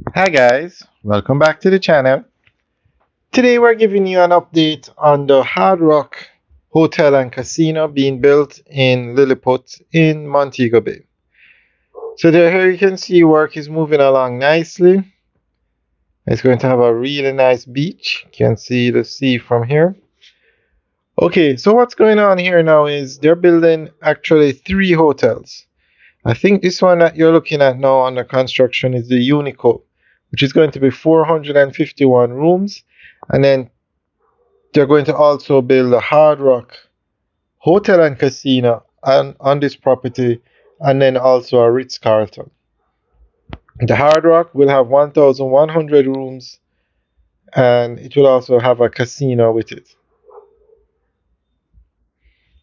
Hi guys, welcome back to the channel. Today we're giving you an update on the Hard Rock Hotel and Casino being built in Lilliput in Montego Bay. So there here you can see work is moving along nicely. It's going to have a really nice beach. You can see the sea from here. Okay, so what's going on here now is they're building actually 3 hotels. I think this one that you're looking at now under construction is the Unico, which is going to be 451 rooms. And then they're going to also build a Hard Rock Hotel and Casino on this property, and then also a Ritz-Carlton. The Hard Rock will have 1,100 rooms, and it will also have a casino with it.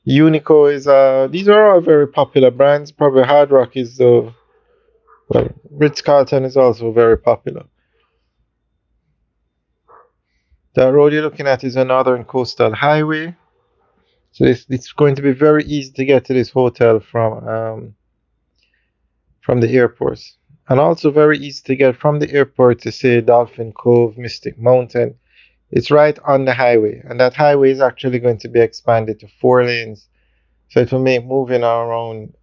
Unico is these are all very popular brands. Probably Hard Rock is the well, Ritz-Carlton is also very popular. The road you're looking at is a Northern Coastal Highway. So it's going to be very easy to get to this hotel from the airport. And also very easy to get from the airport to say Dolphin Cove, Mystic Mountain. It's right on the highway. And that highway is actually going to be expanded to 4 lanes. So it will make moving around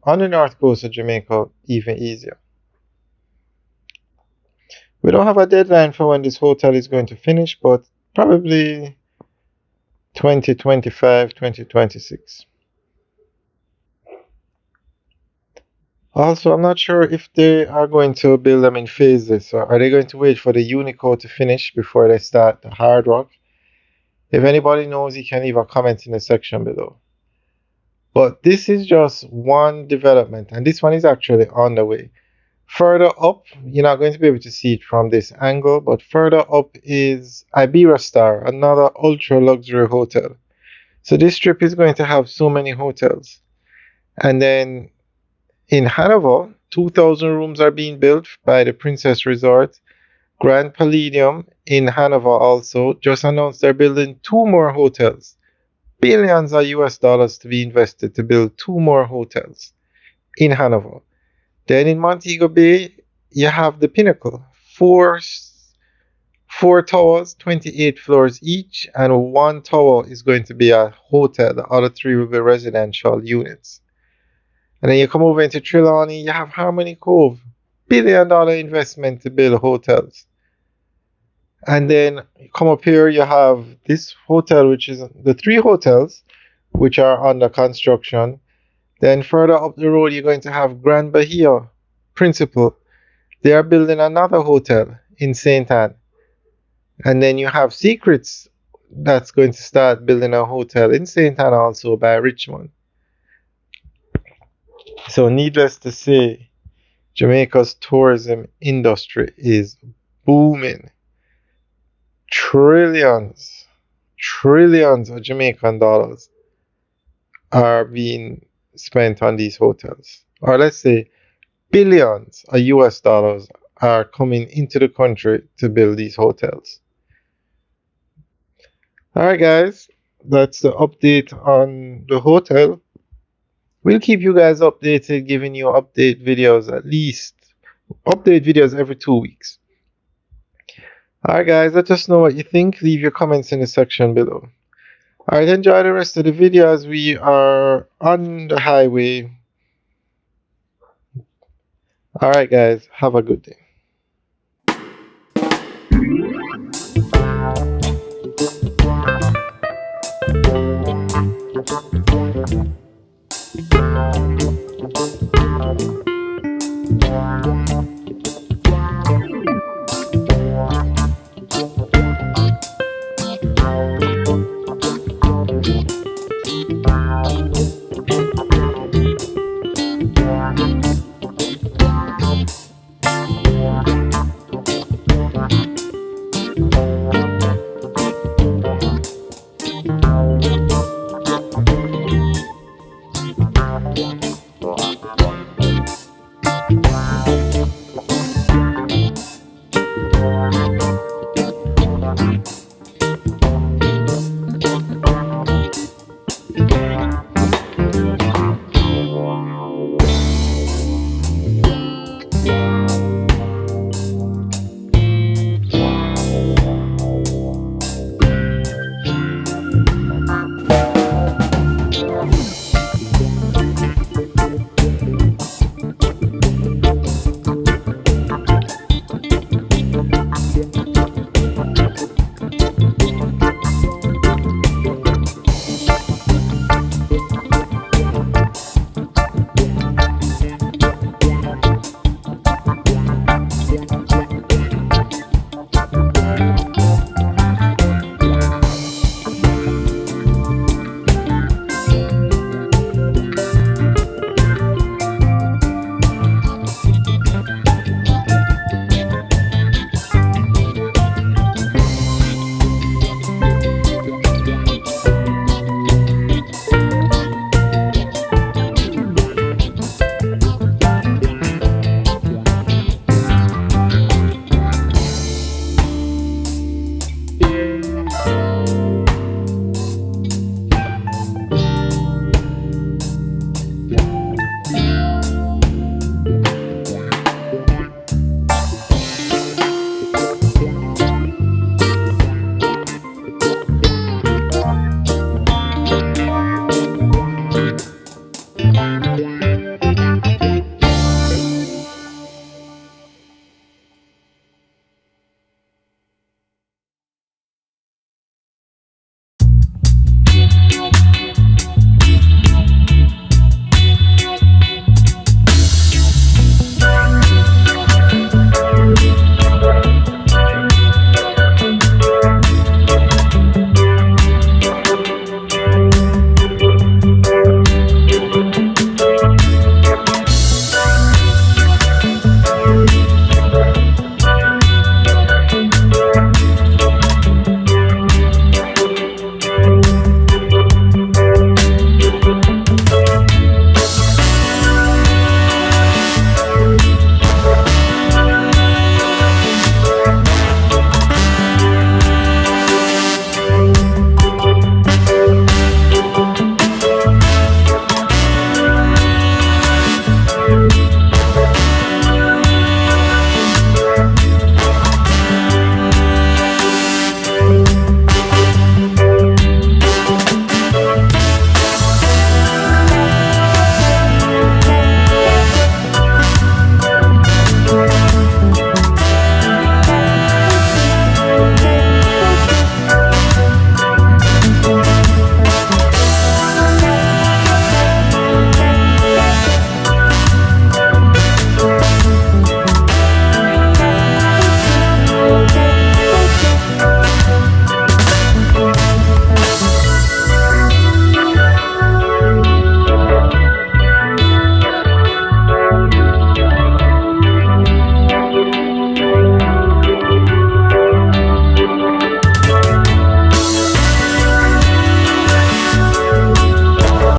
on the north coast of Jamaica even easier. We don't have a deadline for when this hotel is going to finish, but probably 2025, 2026. Also, I'm not sure if they are going to build them in phases, or are they going to wait for the Unico to finish before they start the Hard Rock? If anybody knows, you can leave a comment in the section below. But this is just one development, and this one is actually on the way. Further up, you're not going to be able to see it from this angle, but further up is Iberia Star, another ultra luxury hotel. So this strip is going to have so many hotels. And then in Hanover, 2,000 rooms are being built by the Princess Resort. Grand Palladium in Hanover also just announced they're building 2 more hotels. Billions of US dollars to be invested to build 2 more hotels in Hanover. Then in Montego Bay, you have the Pinnacle. Four towers, 28 floors each, and 1 tower is going to be a hotel. The other 3 will be residential units. And then you come over into Trelawney, you have Harmony Cove. $1 billion investment to build hotels. And then you come up here, you have this hotel, which is the 3 hotels, which are under construction. Then further up the road, you're going to have Grand Bahia Principal. They are building another hotel in St. Anne. And then you have Secrets that's going to start building a hotel in St. Anne also by Richmond. So needless to say, Jamaica's tourism industry is booming. Trillions of Jamaican dollars are being spent on these hotels. Or let's say billions of US dollars are coming into the country to build these hotels. Alright guys, that's the update on the hotel. We'll keep you guys updated, giving you update videos every 2 weeks. Alright guys, let us know what you think. Leave your comments in the section below. Alright, enjoy the rest of the video as we are on the highway. Alright guys, have a good day.